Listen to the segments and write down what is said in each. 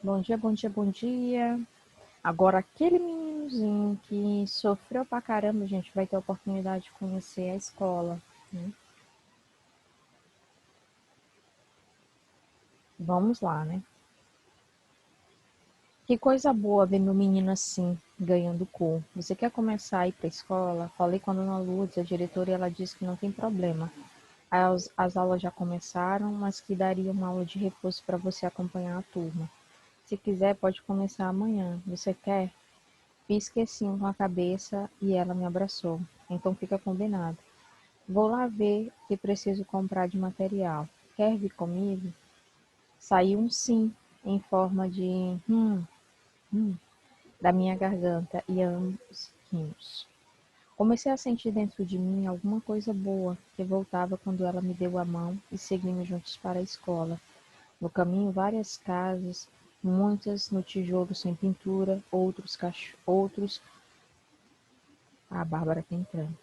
Bom dia, bom dia, bom dia. Agora, aquele meninozinho que sofreu pra caramba, gente, vai ter a oportunidade de conhecer a escola, né? Vamos lá, né? Que coisa boa ver meu menino assim, ganhando cor. Você quer começar a ir pra escola? Falei com a dona Lourdes, a diretora, e ela disse que não tem problema. As aulas já começaram, mas que daria uma aula de reforço para você acompanhar a turma. Se quiser, pode começar amanhã. Você quer? Fiz que sim com a cabeça e ela me abraçou. Então fica combinado. Vou lá ver o que preciso comprar de material. Quer vir comigo? Saiu um sim em forma de hum da minha garganta e ambos rimos. Comecei a sentir dentro de mim alguma coisa boa que voltava quando ela me deu a mão e seguimos juntos para a escola. No caminho, várias casas, muitas no tijolo sem pintura, outros. A Bárbara tá entrando.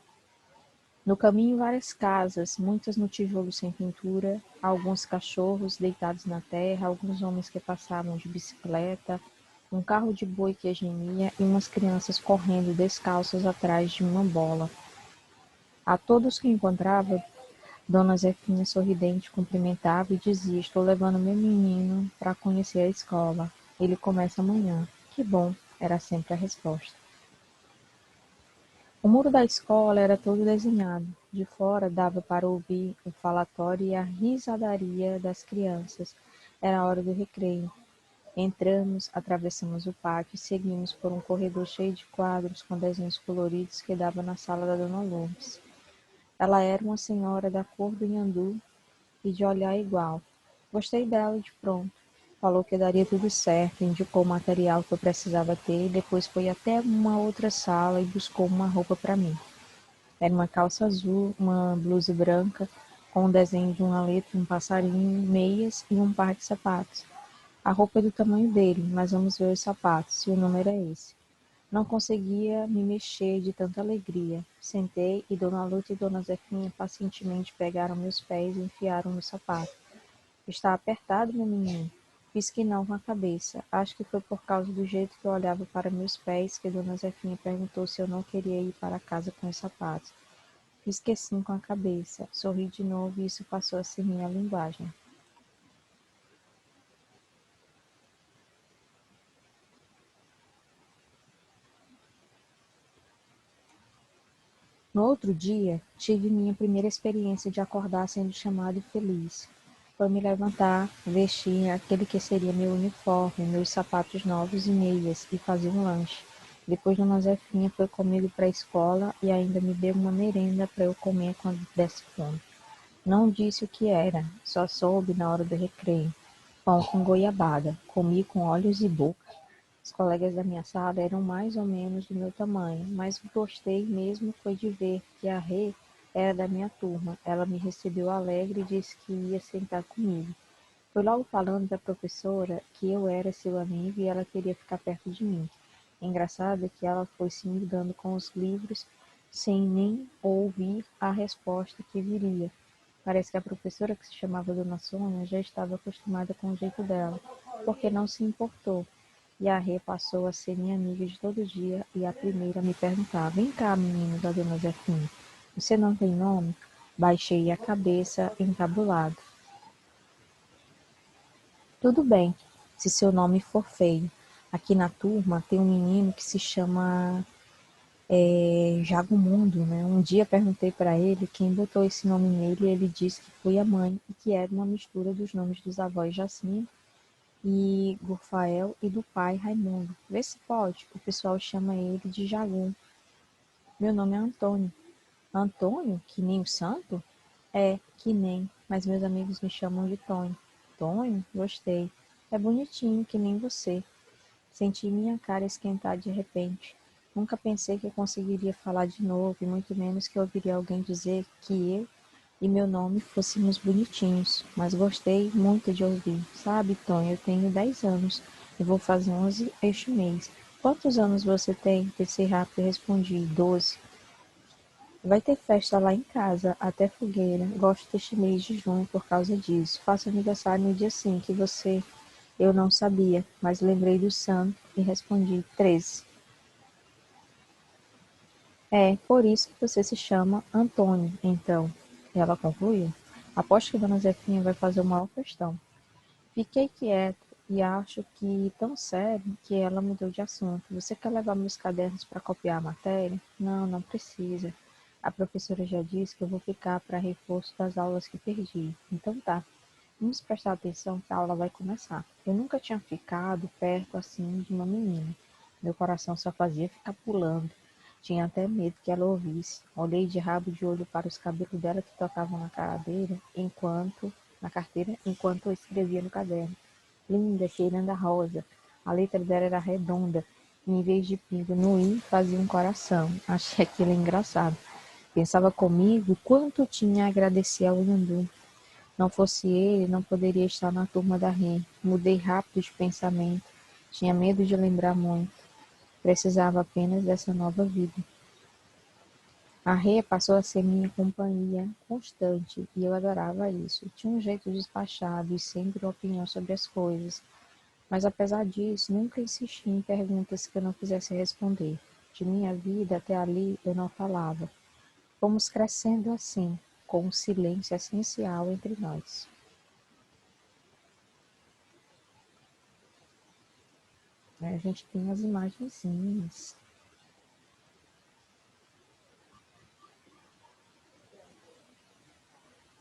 No caminho, várias casas, muitas no tijolo sem pintura, alguns cachorros deitados na terra, alguns homens que passavam de bicicleta, um carro de boi que gemia e umas crianças correndo descalças atrás de uma bola. A todos que encontrava, Dona Zefinha sorridente cumprimentava e dizia: Estou levando meu menino para conhecer a escola. Ele começa amanhã. Que bom, era sempre a resposta. O muro da escola era todo desenhado. De fora dava para ouvir o falatório e a risadaria das crianças. Era a hora do recreio. Entramos, atravessamos o pátio e seguimos por um corredor cheio de quadros com desenhos coloridos que dava na sala da Dona Lourdes. Ela era uma senhora da cor do nhandu e de olhar igual. Gostei dela de pronto. Falou que daria tudo certo, indicou o material que eu precisava ter e depois foi até uma outra sala e buscou uma roupa para mim. Era uma calça azul, uma blusa branca, com um desenho de uma letra, um passarinho, meias e um par de sapatos. A roupa é do tamanho dele, mas vamos ver os sapatos, se o número é esse. Não conseguia me mexer de tanta alegria. Sentei e Dona Luta e Dona Zefinha pacientemente pegaram meus pés e enfiaram no sapato. Está apertado, meu menino? Fiz que não com a cabeça. Acho que foi por causa do jeito que eu olhava para meus pés que Dona Zefinha perguntou se eu não queria ir para casa com os sapatos. Fiz que sim com a cabeça. Sorri de novo e isso passou a ser minha linguagem. No outro dia, tive minha primeira experiência de acordar sendo chamado e feliz. Foi me levantar, vestir aquele que seria meu uniforme, meus sapatos novos e meias, e fazer um lanche. Depois Dona Zefinha foi comigo para a escola e ainda me deu uma merenda para eu comer quando desse fome. Não disse o que era, só soube na hora do recreio. Pão com goiabada. Comi com olhos e boca. Os colegas da minha sala eram mais ou menos do meu tamanho, mas gostei mesmo foi de ver que a Rê era da minha turma. Ela me recebeu alegre e disse que ia sentar comigo. Foi logo falando da professora que eu era seu amigo e ela queria ficar perto de mim. Engraçado é que ela foi se mudando com os livros sem nem ouvir a resposta que viria. Parece que a professora, que se chamava Dona Sônia, já estava acostumada com o jeito dela, porque não se importou. E a Rê passou a ser minha amiga de todo dia e a primeira me perguntava: Vem cá, menino da Dona Zefinha, você não tem nome? Baixei a cabeça, encabulado. Tudo bem, se seu nome for feio. Aqui na turma tem um menino que se chama Jagumundo, né? Um dia perguntei para ele quem botou esse nome nele e ele disse que foi a mãe e que era uma mistura dos nomes dos avós Jacinto e Gurfael e do pai Raimundo. Vê se pode, o pessoal chama ele de Jagum. Meu nome é Antônio. Antônio? Que nem o santo? É, que nem, mas meus amigos me chamam de Tonho. Tonho? Gostei. É bonitinho, que nem você. Senti minha cara esquentar de repente. Nunca pensei que eu conseguiria falar de novo, e muito menos que eu ouviria alguém dizer que eu e meu nome fôssemos bonitinhos, mas gostei muito de ouvir. Sabe, Tonho, eu tenho 10 anos e vou fazer 11 este mês. Quantos anos você tem? Pensei rápido e respondi: 12. Vai ter festa lá em casa, até fogueira. Gosto deste mês de junho por causa disso. Faço aniversário no dia sim que você Eu não sabia, mas lembrei do santo e respondi 13. É, por isso que você se chama Antônio, então. Ela concluiu. Aposto que Dona Zefinha vai fazer uma maior questão. Fiquei quieta e acho que tão sério que ela mudou de assunto. Você quer levar meus cadernos para copiar a matéria? Não, não precisa. A professora já disse que eu vou ficar para reforço das aulas que perdi. Então tá. Vamos prestar atenção que a aula vai começar. Eu nunca tinha ficado perto assim de uma menina. Meu coração só fazia ficar pulando. Tinha até medo que ela ouvisse. Olhei de rabo de olho para os cabelos dela que tocavam na carteira, enquanto eu escrevia no caderno. Linda, cheirando a rosa. A letra dela era redonda. E em vez de pingo no i, fazia um coração. Achei aquilo engraçado. Pensava comigo quanto tinha a agradecer ao Yandu. Não fosse ele, não poderia estar na turma da Rê. Mudei rápido de pensamento. Tinha medo de lembrar muito. Precisava apenas dessa nova vida. A Rê passou a ser minha companhia constante e eu adorava isso. Tinha um jeito despachado e sempre uma opinião sobre as coisas. Mas apesar disso, nunca insisti em perguntas que eu não quisesse responder. De minha vida até ali eu não falava. Fomos crescendo assim, com um silêncio essencial entre nós. A gente tem as imagenzinhas.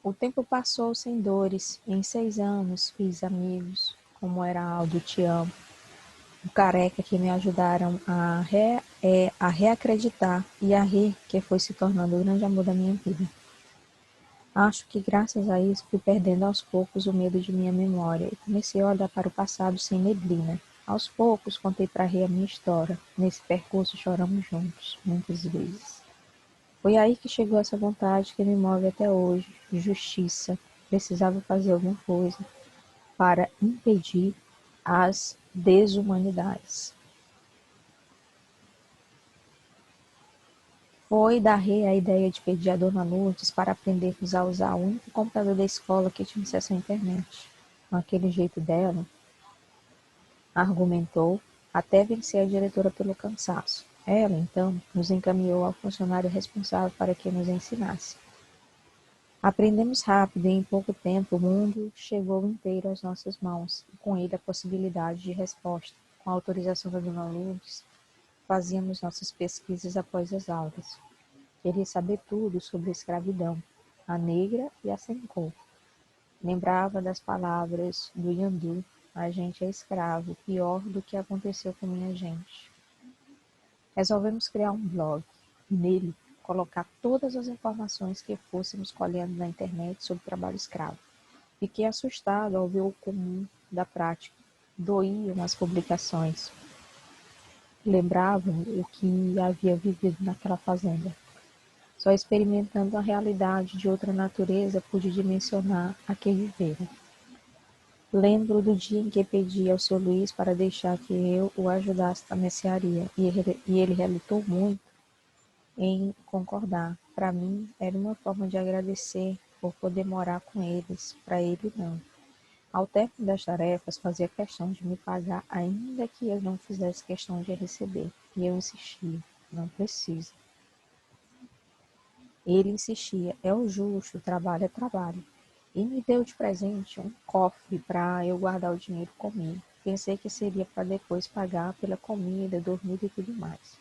O tempo passou sem dores. Em 6 anos fiz amigos, como era Aldo, te amo. O careca que me ajudaram a reacreditar e a rir, que foi se tornando o grande amor da minha vida. Acho que graças a isso fui perdendo aos poucos o medo de minha memória e comecei a olhar para o passado sem neblina. Aos poucos contei para Rê a minha história. Nesse percurso choramos juntos, muitas vezes. Foi aí que chegou essa vontade que me move até hoje, justiça. Precisava fazer alguma coisa para impedir as desumanidades. Foi da Rê a ideia de pedir a Dona Lourdes para aprendermos a usar o único computador da escola que tinha acesso à internet. Com aquele jeito dela, argumentou, até vencer a diretora pelo cansaço. Ela, então, nos encaminhou ao funcionário responsável para que nos ensinasse. Aprendemos rápido e em pouco tempo o mundo chegou inteiro às nossas mãos, e com ele a possibilidade de resposta. Com a autorização da Dona Lourdes, fazíamos nossas pesquisas após as aulas. Queria saber tudo sobre a escravidão, a negra e a sem cor. Lembrava das palavras do Yandu, a gente é escravo, pior do que aconteceu com minha gente. Resolvemos criar um blog e nele colocar todas as informações que fôssemos colhendo na internet sobre trabalho escravo. Fiquei assustado ao ver o comum da prática. Doíam as publicações. Lembravam o que havia vivido naquela fazenda. Só experimentando a realidade de outra natureza pude dimensionar a que vivera. Lembro do dia em que pedi ao seu Luiz para deixar que eu o ajudasse na mercearia, e ele relutou muito em concordar. Para mim, era uma forma de agradecer por poder morar com eles, para ele não. Ao término das tarefas, fazia questão de me pagar, ainda que eu não fizesse questão de receber. E eu insistia, não precisa. Ele insistia, é o justo, trabalho é trabalho. E me deu de presente um cofre para eu guardar o dinheiro comigo. Pensei que seria para depois pagar pela comida, dormir e tudo mais.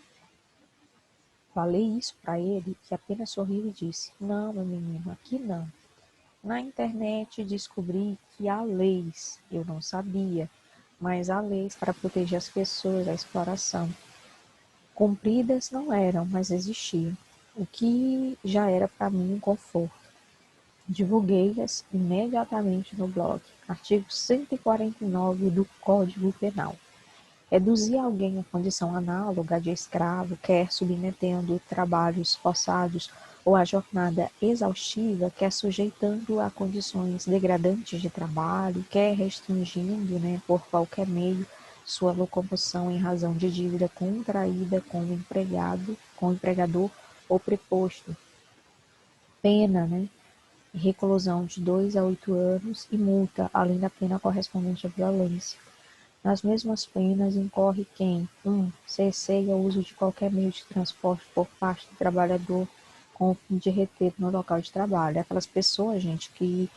Falei isso para ele, que apenas sorriu e disse, não, meu menino, aqui não. Na internet descobri que há leis, eu não sabia, mas há leis para proteger as pessoas da exploração. Cumpridas não eram, mas existiam, o que já era para mim um conforto. Divulguei-as imediatamente no blog. Artigo 149 do Código Penal. Reduzir alguém à condição análoga de escravo, quer submetendo trabalhos forçados ou a jornada exaustiva, quer sujeitando a condições degradantes de trabalho, quer restringindo, por qualquer meio, sua locomoção em razão de dívida contraída com o empregado, com o empregador ou preposto. Pena, reclusão de 2 a 8 anos e multa, além da pena correspondente à violência. Nas mesmas penas incorre quem 1. Cerceia o uso de qualquer meio de transporte por parte do trabalhador com o fim de reter no local de trabalho. Aquelas pessoas, gente, que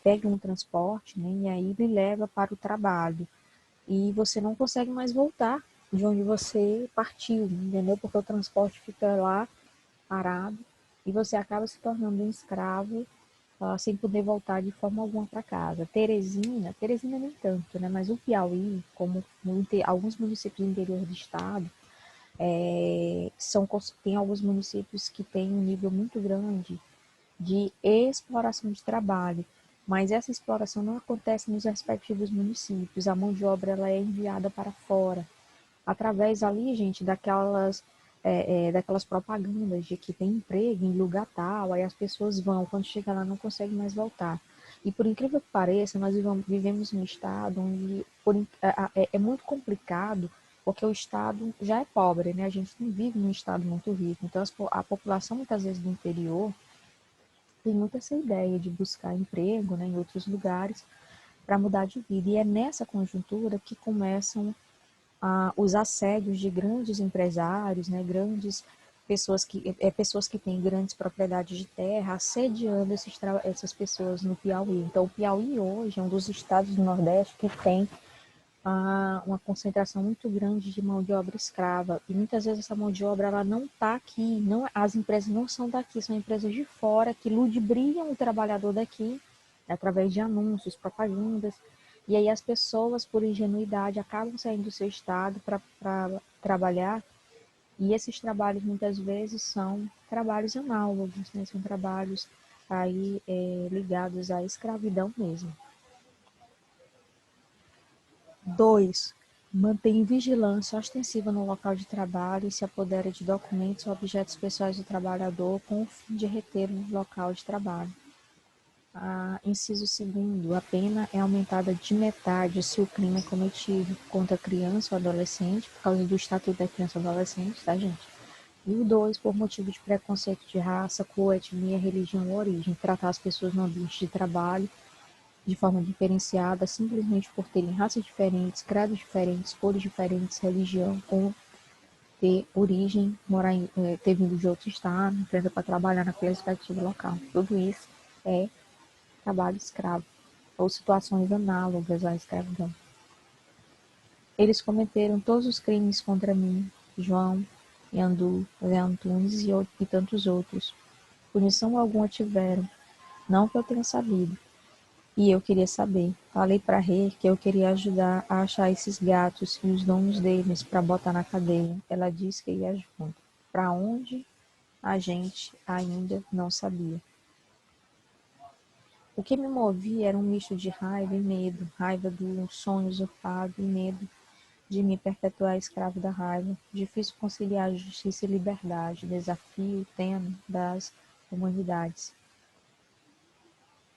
pegam um transporte, né, e aí lhe leva para o trabalho. E você não consegue mais voltar de onde você partiu, entendeu? Porque o transporte fica lá parado e você acaba se tornando um escravo sem poder voltar de forma alguma para casa. Teresina nem tanto, né? Mas o Piauí, como alguns municípios do interior do estado, tem alguns municípios que têm um nível muito grande de exploração de trabalho, mas essa exploração não acontece nos respectivos municípios. A mão de obra ela é enviada para fora, através ali, gente, daquelas propagandas de que tem emprego em lugar tal, aí as pessoas vão, quando chega lá não conseguem mais voltar. E por incrível que pareça, nós vivemos num estado onde é muito complicado, porque o estado já é pobre, né? A gente não vive num estado muito rico. Então a população muitas vezes do interior tem muito essa ideia de buscar emprego, né, em outros lugares para mudar de vida. E é nessa conjuntura que começam os assédios de grandes empresários, né, pessoas que têm grandes propriedades de terra, assediando essas pessoas no Piauí. Então, o Piauí hoje é um dos estados do Nordeste que tem uma concentração muito grande de mão de obra escrava. E muitas vezes essa mão de obra ela não está aqui, não, as empresas não são daqui, são empresas de fora que ludibriam o trabalhador daqui através de anúncios, propagandas. E aí as pessoas, por ingenuidade, acabam saindo do seu estado para trabalhar. E esses trabalhos muitas vezes são trabalhos análogos, né? São trabalhos aí ligados à escravidão mesmo. 2. Mantém vigilância ostensiva no local de trabalho e se apodera de documentos ou objetos pessoais do trabalhador com o fim de retê-lo no local de trabalho. Inciso 2º. A pena é aumentada de metade se o crime é cometido contra criança ou adolescente, por causa do Estatuto da Criança e Adolescente, tá, gente? E o 2, por motivo de preconceito de raça, cor, etnia, religião ou origem. Tratar as pessoas no ambiente de trabalho de forma diferenciada, simplesmente por terem raças diferentes, credos diferentes, cores diferentes, religião, ou ter origem, ter vindo de outro estado, empresa para trabalhar naquele respectivo local. Tudo isso é trabalho escravo, ou situações análogas à escravidão. Eles cometeram todos os crimes contra mim, João, Yandu, Zé Antunes e tantos outros. Punição alguma tiveram, não que eu tenha sabido. E eu queria saber. Falei para Rê que eu queria ajudar a achar esses gatos e os donos deles para botar na cadeia. Ela disse que ia junto. Para onde? A gente ainda não sabia. O que me movia era um misto de raiva e medo. Raiva do sonho usurpado e medo de me perpetuar escravo da raiva. Difícil conciliar justiça e liberdade. Desafio tênue das humanidades.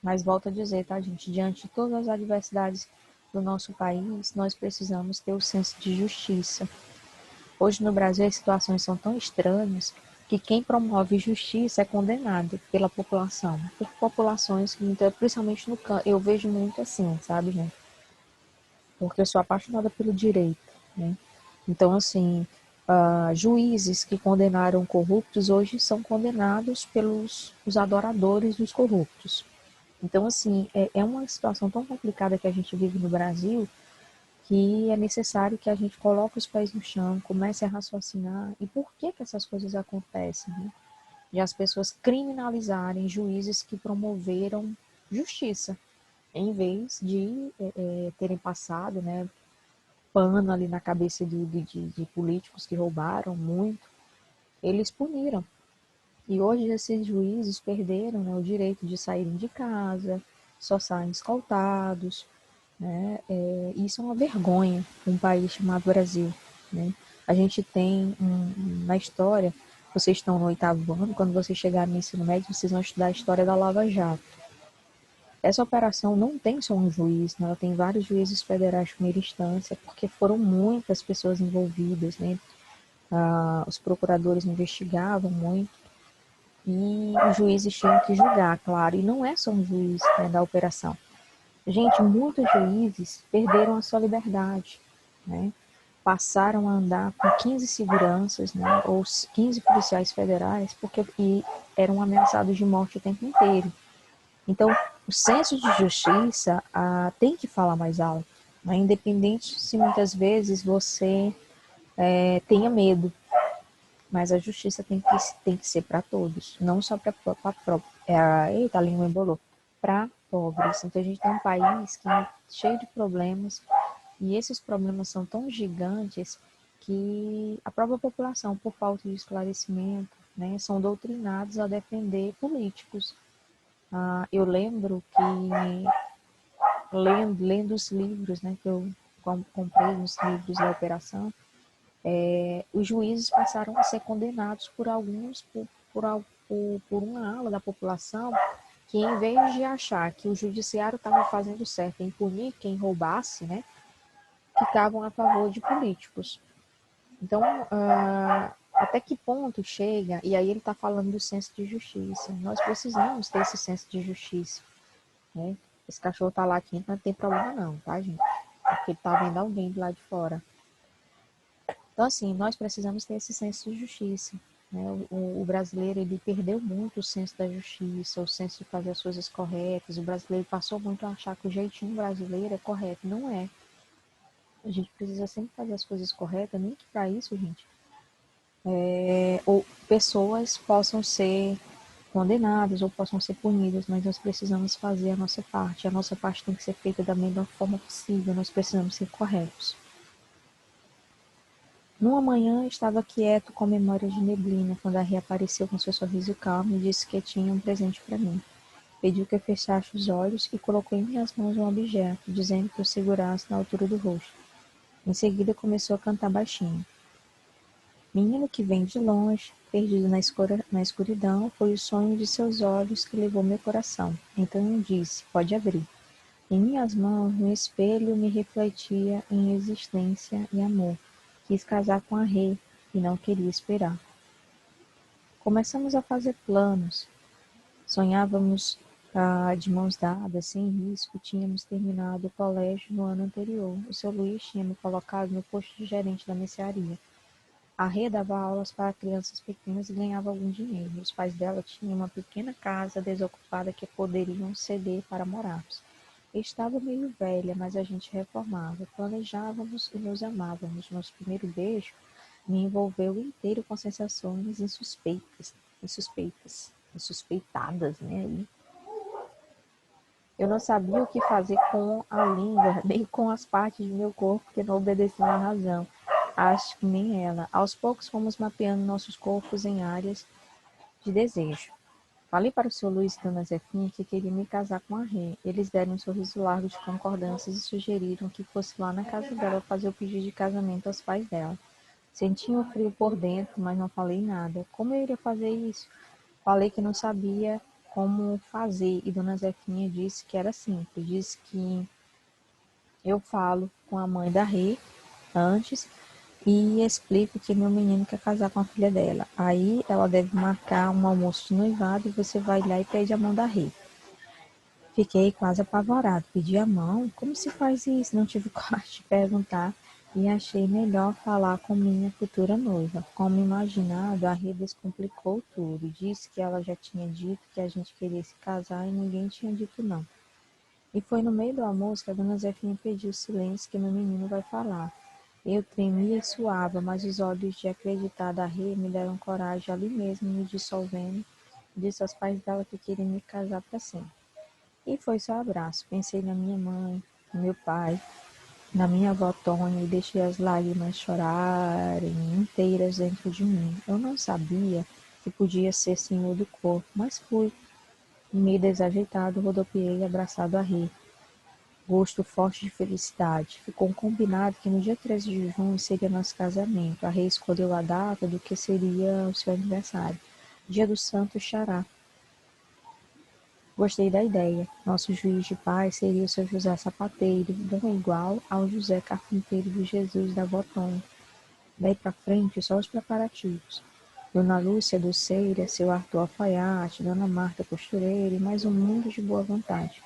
Mas volto a dizer, tá, gente? Diante de todas as adversidades do nosso país, nós precisamos ter o senso de justiça. Hoje no Brasil as situações são tão estranhas que quem promove justiça é condenado pela população. Por populações que, principalmente no campo, eu vejo muito assim, sabe, gente? Porque eu sou apaixonada pelo direito, né? Então, assim, juízes que condenaram corruptos hoje são condenados pelos os adoradores dos corruptos. Então, assim, é uma situação tão complicada que a gente vive no Brasil que é necessário que a gente coloque os pés no chão, comece a raciocinar e por que que essas coisas acontecem, né? De as pessoas criminalizarem juízes que promoveram justiça, em vez de terem passado, né, pano ali na cabeça de políticos que roubaram muito, eles puniram. E hoje esses juízes perderam, né, o direito de saírem de casa, só saem escoltados, né? Isso é uma vergonha para um país chamado Brasil, né? A gente tem na história, vocês estão no 8º ano, quando vocês chegarem no ensino médio, vocês vão estudar a história da Lava Jato. Essa operação não tem só um juiz, né? Ela tem vários juízes federais de primeira instância, porque foram muitas pessoas envolvidas, né? Os procuradores investigavam muito, e os juízes tinham que julgar, claro, e não é só um juiz, né, da operação. Gente, muitos juízes perderam a sua liberdade, né? Passaram a andar com 15 seguranças, né, ou 15 policiais federais, e eram ameaçados de morte o tempo inteiro. Então, o senso de justiça tem que falar mais alto, né? Independente se muitas vezes você tenha medo, mas a justiça tem que ser para todos, não só para eita, a língua embolou, para pobres. Então a gente tem um país que é cheio de problemas e esses problemas são tão gigantes que a própria população, por falta de esclarecimento, né, são doutrinados a defender políticos. Eu lembro que lendo os livros, né, que eu comprei os livros da operação, os juízes passaram a ser condenados por alguns, por uma ala da população que, em vez de achar que o judiciário estava fazendo certo em punir quem roubasse, né, ficavam a favor de políticos. Então, até que ponto chega, e aí ele está falando do senso de justiça. Nós precisamos ter esse senso de justiça, né? Esse cachorro está latindo, não tem problema não, tá, gente? Porque ele está vendo alguém do lado de fora. Então, assim, nós precisamos ter esse senso de justiça. Né? O brasileiro, ele perdeu muito o senso da justiça, o senso de fazer as coisas corretas. O brasileiro passou muito a achar que o jeitinho brasileiro é correto. Não é. A gente precisa sempre fazer as coisas corretas, nem que para isso, gente, ou pessoas possam ser condenadas ou possam ser punidas, mas nós precisamos fazer a nossa parte. A nossa parte tem que ser feita da melhor forma possível. Nós precisamos ser corretos. Numa manhã, estava quieto com memória de neblina, quando a reapareceu com seu sorriso calmo e disse que tinha um presente para mim. Pediu que eu fechasse os olhos e colocou em minhas mãos um objeto, dizendo que eu segurasse na altura do rosto. Em seguida, começou a cantar baixinho. Menino que vem de longe, perdido na escuridão, foi o sonho de seus olhos que levou meu coração. Então eu disse, pode abrir. Em minhas mãos, no espelho, me refletia em existência e amor. Quis casar com a Rê e não queria esperar. Começamos a fazer planos. Sonhávamos de mãos dadas, sem risco. Tínhamos terminado o colégio no ano anterior. O seu Luiz tinha me colocado no posto de gerente da mercearia. A Rê dava aulas para crianças pequenas e ganhava algum dinheiro. Os pais dela tinham uma pequena casa desocupada que poderiam ceder para morarmos. Estava meio velha, mas a gente reformava. Planejávamos e nos amávamos. Nosso primeiro beijo me envolveu inteiro com sensações insuspeitadas, né? Eu não sabia o que fazer com a língua, nem com as partes do meu corpo que não obedeciam à razão. Acho que nem ela. Aos poucos fomos mapeando nossos corpos em áreas de desejo. Falei para o seu Luiz e Dona Zefinha que queria me casar com a Rê. Eles deram um sorriso largo de concordâncias e sugeriram que fosse lá na casa dela fazer o pedido de casamento aos pais dela. Sentia um frio por dentro, mas não falei nada. Como eu iria fazer isso? Falei que não sabia como fazer e Dona Zefinha disse que era simples. Disse que eu falo com a mãe da Rê antes e explico que meu menino quer casar com a filha dela. Aí ela deve marcar um almoço de noivado e você vai lá e pede a mão da Rê. Fiquei quase apavorado. Pedi a mão? Como se faz isso? Não tive coragem de perguntar e achei melhor falar com minha futura noiva. Como imaginado, a Rê descomplicou tudo. Disse que ela já tinha dito que a gente queria se casar e ninguém tinha dito não. E foi no meio do almoço que a dona Zefinha pediu silêncio que meu menino vai falar. Eu tremia e suava, mas os olhos de acreditar da Rê me deram coragem ali mesmo, me dissolvendo. Disse aos pais dela que queria me casar para sempre. E foi só abraço. Pensei na minha mãe, no meu pai, na minha avó Tônia e deixei as lágrimas chorarem inteiras dentro de mim. Eu não sabia que podia ser senhor do corpo, mas fui. Meio desajeitado, rodopiei abraçado a Rê. Gosto forte de felicidade. Ficou combinado que no dia 13 de junho seria nosso casamento. A Rê escolheu a data do que seria o seu aniversário. Dia do Santo Xará. Gostei da ideia. Nosso juiz de paz seria o seu José Sapateiro, bom igual ao José Carpinteiro do Jesus da Botão. Daí para frente, só os preparativos. Dona Lúcia doceira, seu Arthur alfaiate, Dona Marta costureira e mais um mundo de boa vontade.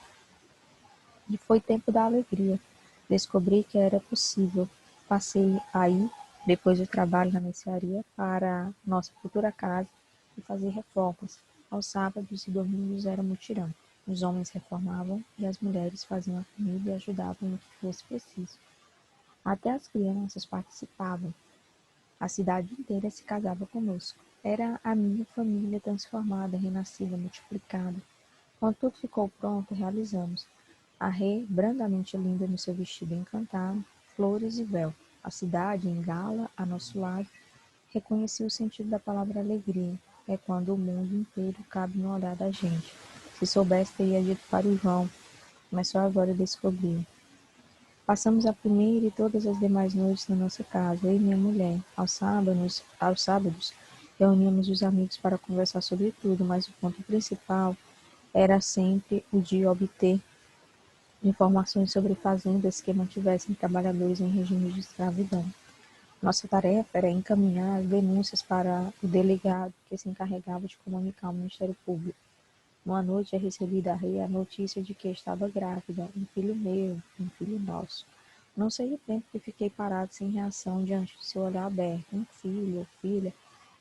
E foi tempo da alegria. Descobri que era possível. Passei aí, depois do trabalho na mercearia, para nossa futura casa e fazer reformas. Aos sábados e domingos era mutirão. Os homens reformavam e as mulheres faziam a comida e ajudavam no que fosse preciso. Até as crianças participavam. A cidade inteira se casava conosco. Era a minha família transformada, renascida, multiplicada. Quando tudo ficou pronto, realizamos. A Rê, brandamente linda no seu vestido encantado, flores e véu. A cidade, em gala, a nosso lado, reconhecia o sentido da palavra alegria. É quando o mundo inteiro cabe no olhar da gente. Se soubesse, teria dito para o João, mas só agora descobri. Passamos a primeira e todas as demais noites na nossa casa, eu e minha mulher. Aos sábados, reuníamos os amigos para conversar sobre tudo, mas o ponto principal era sempre o de obter informações sobre fazendas que mantivessem trabalhadores em regime de escravidão. Nossa tarefa era encaminhar as denúncias para o delegado que se encarregava de comunicar ao Ministério Público. Uma noite recebi da Rei a notícia de que estava grávida, um filho meu, um filho nosso. Não sei o tempo que fiquei parado sem reação diante do seu olhar aberto. Um filho ou filha,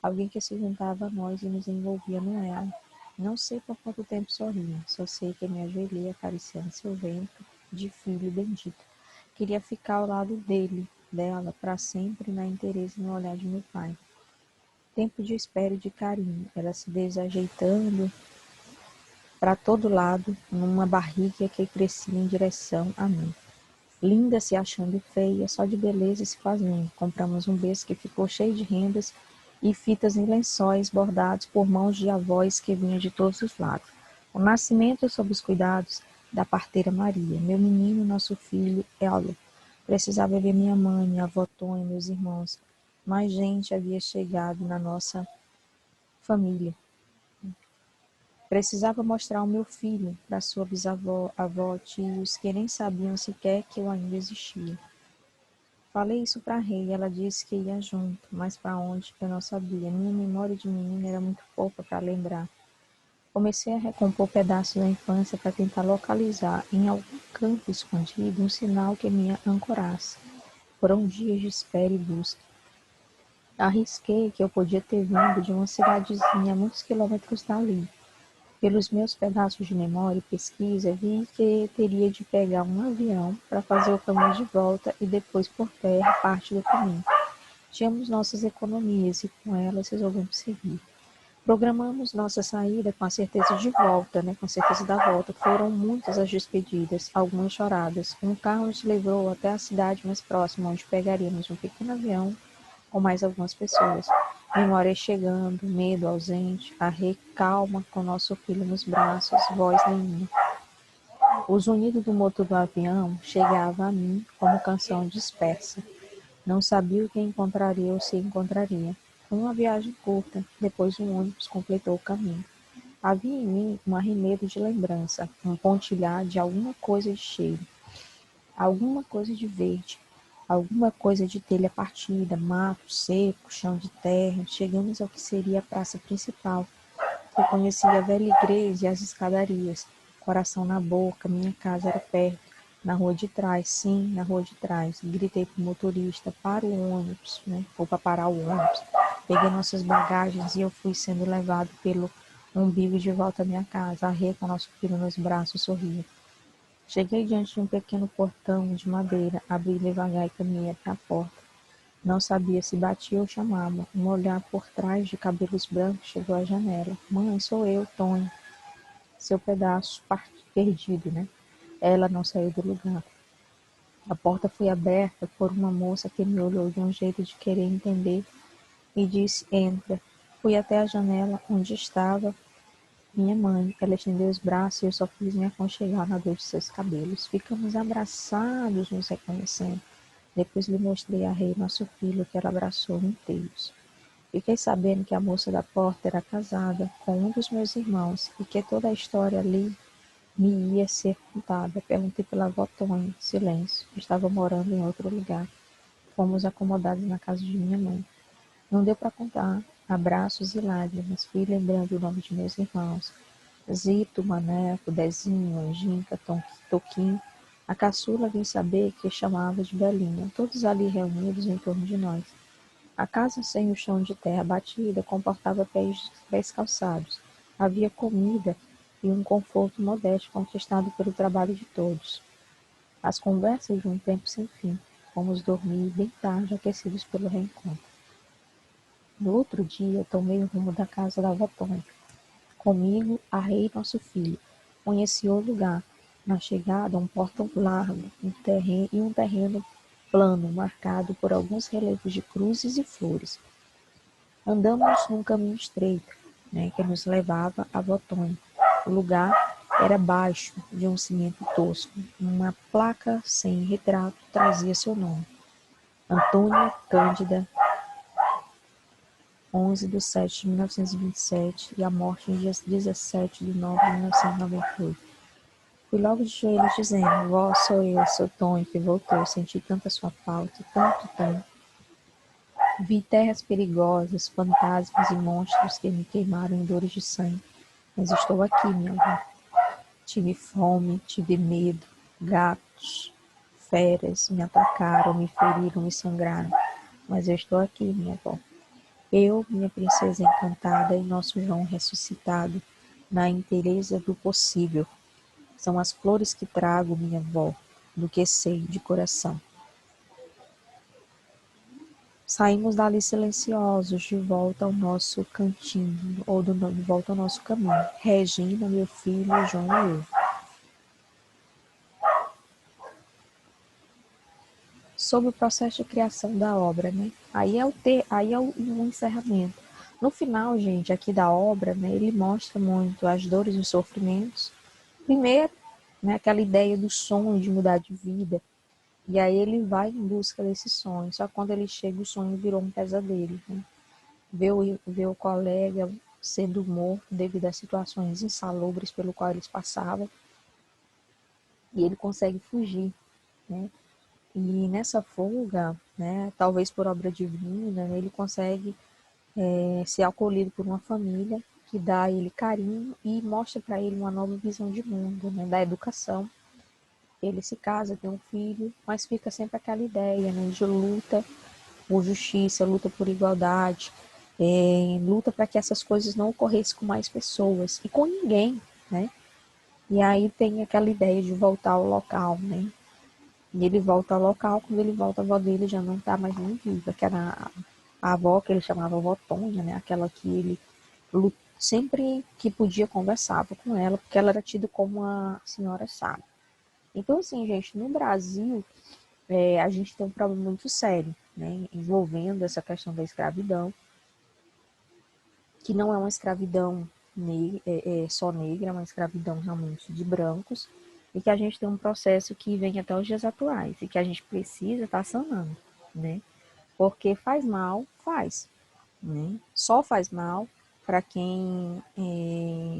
alguém que se juntava a nós e nos envolvia no ela. Não sei por quanto tempo sorri, só sei que me ajoelhei acariciando seu ventre de filho bendito. Queria ficar ao lado dela, para sempre na inteireza e no olhar de meu pai. Tempo de espera e de carinho, ela se desajeitando para todo lado, numa barriga que crescia em direção a mim. Linda se achando feia, só de beleza se fazendo. Compramos um berço que ficou cheio de rendas e fitas em lençóis bordados por mãos de avós que vinham de todos os lados. O nascimento sob os cuidados da parteira Maria. Meu menino, nosso filho, Elo. Precisava ver minha mãe, minha avó Tônia, meus irmãos. Mais gente havia chegado na nossa família. Precisava mostrar o meu filho para sua bisavó, avó, tios, que nem sabiam sequer que eu ainda existia. Falei isso para a Rei, ela disse que ia junto, mas para onde eu não sabia. Minha memória de menina era muito pouca para lembrar. Comecei a recompor pedaços da infância para tentar localizar, em algum canto escondido, um sinal que me ancorasse. Foram dias de espera e busca. Arrisquei que eu podia ter vindo de uma cidadezinha a muitos quilômetros dali. Pelos meus pedaços de memória e pesquisa, vi que teria de pegar um avião para fazer o caminho de volta e depois por terra parte do caminho. Tínhamos nossas economias e com elas resolvemos seguir. Programamos nossa saída com a certeza de volta, com a certeza da volta. Foram muitas as despedidas, algumas choradas. Um carro nos levou até a cidade mais próxima, onde pegaríamos um pequeno avião com mais algumas pessoas. Memória chegando, medo ausente, a recalma com nosso filho nos braços, voz nenhuma. O zunido do motor do avião chegava a mim como canção dispersa. Não sabia o que encontraria ou se encontraria. Foi uma viagem curta, depois um ônibus completou o caminho. Havia em mim um arremedo de lembrança, um pontilhar de alguma coisa de cheiro, alguma coisa de verde, alguma coisa de telha partida, mato seco, chão de terra. Chegamos ao que seria a praça principal. Reconheci a velha igreja e as escadarias. Coração na boca, minha casa era perto. Na rua de trás, sim, na rua de trás. Gritei para o motorista, para o ônibus, ou para parar o ônibus. Peguei nossas bagagens e eu fui sendo levado pelo umbigo de volta à minha casa. A Rê, com nosso filho nos braços, sorria. Cheguei diante de um pequeno portão de madeira, abri devagar e caminhei até a porta. Não sabia se batia ou chamava. Um olhar por trás de cabelos brancos chegou à janela. Mãe, sou eu, Tônia. Seu pedaço perdido. Ela não saiu do lugar. A porta foi aberta por uma moça que me olhou de um jeito de querer entender e disse, entra. Fui até a janela onde estava minha mãe. Ela estendeu os braços e eu só fiz me aconchegar na dor de seus cabelos. Ficamos abraçados, nos reconhecendo. Depois lhe mostrei a Rei, nosso filho, que ela abraçou inteiros. Fiquei sabendo que a moça da porta era casada com um dos meus irmãos e que toda a história ali me ia ser contada. Perguntei pela avó Tônia. Silêncio. Estava morando em outro lugar. Fomos acomodados na casa de minha mãe. Não deu para contar Abraços e lágrimas, fui lembrando o nome de meus irmãos. Zito, Maneco, Dezinho, Anjinca, Toquinho. A caçula vim saber que chamava de Belinha, todos ali reunidos em torno de nós. A casa sem o chão de terra batida comportava pés calçados. Havia comida e um conforto modesto conquistado pelo trabalho de todos. As conversas de um tempo sem fim. Fomos dormir bem tarde, aquecidos pelo reencontro. No outro dia, tomei o rumo da casa da avó Tônia. Comigo, arrei nosso filho. Conheci o lugar. Na chegada, um portão largo, um terreno plano, marcado por alguns relevos de cruzes e flores. Andamos num caminho estreito, que nos levava a Votônia. O lugar era baixo, de um cimento tosco. Uma placa sem retrato trazia seu nome. Antônia Cândida, 11/7/1927, e a morte em dia 17/9/1998. Fui logo de joelhos dizendo: vó, sou eu, seu Tonho, que voltou. Senti tanta sua falta, tanto tempo. Vi terras perigosas, fantasmas e monstros que me queimaram em dores de sangue. Mas estou aqui, minha avó. Tive fome, tive medo, gatos, feras me atacaram, me feriram, me sangraram. Mas eu estou aqui, minha avó. Eu, minha princesa encantada, e nosso João ressuscitado, na inteireza do possível. São as flores que trago, minha avó, do que sei de coração. Saímos dali silenciosos, de volta ao nosso cantinho, ou de volta ao nosso caminho. Regina, meu filho, João e eu. Sobre o processo de criação da obra, Aí é o encerramento. No final, gente, aqui da obra, ele mostra muito as dores e os sofrimentos. Primeiro, aquela ideia do sonho de mudar de vida. E aí ele vai em busca desse sonho. Só que quando ele chega, o sonho virou um pesadelo. Vê o colega sendo morto devido a situações insalubres pelo qual eles passavam. E ele consegue fugir, E nessa fuga, talvez por obra divina, ele consegue ser acolhido por uma família que dá a ele carinho e mostra para ele uma nova visão de mundo, da educação. Ele se casa, tem um filho, mas fica sempre aquela ideia, de luta por justiça, luta por igualdade, luta para que essas coisas não ocorressem com mais pessoas e com ninguém, E aí tem aquela ideia de voltar ao local, E ele volta ao local, quando ele volta, a avó dele já não está mais nem viva, que era a avó que ele chamava avó Tônia, Aquela que ele sempre que podia conversava com ela, porque ela era tida como uma senhora sábia. Então, assim, gente, no Brasil, a gente tem um problema muito sério, envolvendo essa questão da escravidão, que não é uma escravidão só negra, é uma escravidão realmente de brancos, e que a gente tem um processo que vem até os dias atuais, e que a gente precisa estar sanando, Porque faz mal, faz, Só faz mal para quem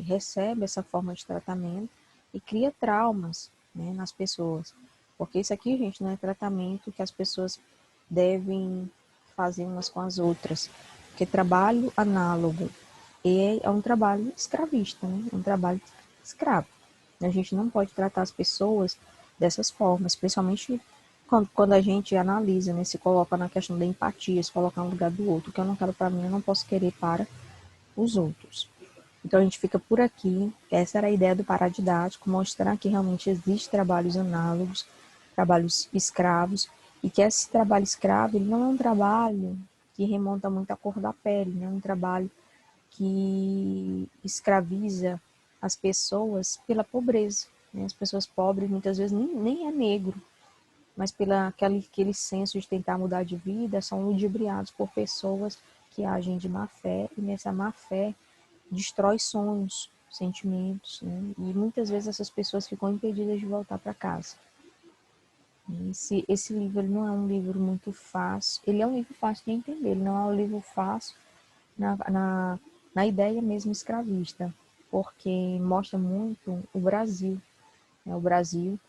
recebe essa forma de tratamento e cria traumas, nas pessoas. Porque isso aqui, gente, não é tratamento que as pessoas devem fazer umas com as outras. Porque trabalho análogo é um trabalho escravista, É um trabalho escravo. A gente não pode tratar as pessoas dessas formas, principalmente quando a gente analisa, se coloca na questão da empatia, se colocar no lugar do outro. O que eu não quero para mim, eu não posso querer para os outros. Então a gente fica por aqui. Essa era a ideia do paradidático, mostrar que realmente existem trabalhos análogos, trabalhos escravos, e que esse trabalho escravo ele não é um trabalho que remonta muito à cor da pele, é um trabalho que escraviza as pessoas pela pobreza. As pessoas pobres muitas vezes nem é negro, mas pela aquele senso de tentar mudar de vida, são ludibriados por pessoas que agem de má fé, e nessa má fé destrói sonhos, sentimentos, E muitas vezes essas pessoas ficam impedidas de voltar para casa. Esse livro ele não é um livro muito fácil, ele é um livro fácil de entender, ele não é um livro fácil na ideia mesmo escravista, porque mostra muito o Brasil, O Brasil,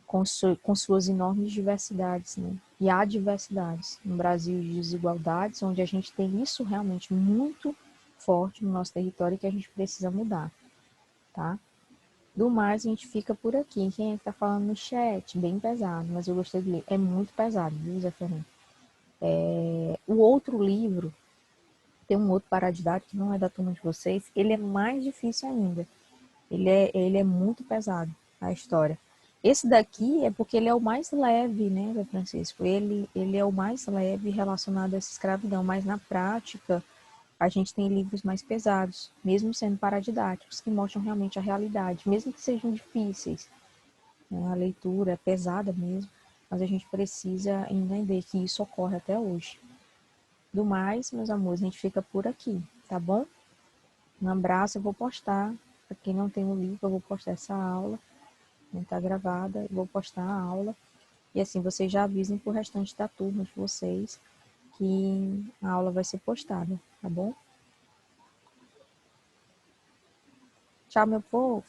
com suas enormes diversidades, né? E há diversidades no Brasil de desigualdades, onde a gente tem isso realmente muito forte no nosso território que a gente precisa mudar, tá? Do mais, a gente fica por aqui. Quem é que tá falando no chat? Bem pesado, mas eu gostei de ler. É muito pesado, viu, Zé Fernando? O outro livro, tem um outro paradidático que não é da turma de vocês, ele é mais difícil ainda. Ele é muito pesado, a história. Esse daqui é porque ele é o mais leve, né, Zé Francisco? Ele é o mais leve relacionado a essa escravidão, mas na prática a gente tem livros mais pesados, mesmo sendo paradidáticos, que mostram realmente a realidade, mesmo que sejam difíceis. Né? A leitura é pesada mesmo, mas a gente precisa entender que isso ocorre até hoje. Do mais, meus amores, a gente fica por aqui, tá bom? Um abraço, eu vou postar. Para quem não tem o livro, eu vou postar essa aula. Está gravada, eu vou postar a aula. E assim, vocês já avisem para o restante da turma de vocês que a aula vai ser postada, tá bom? Tchau, meu povo!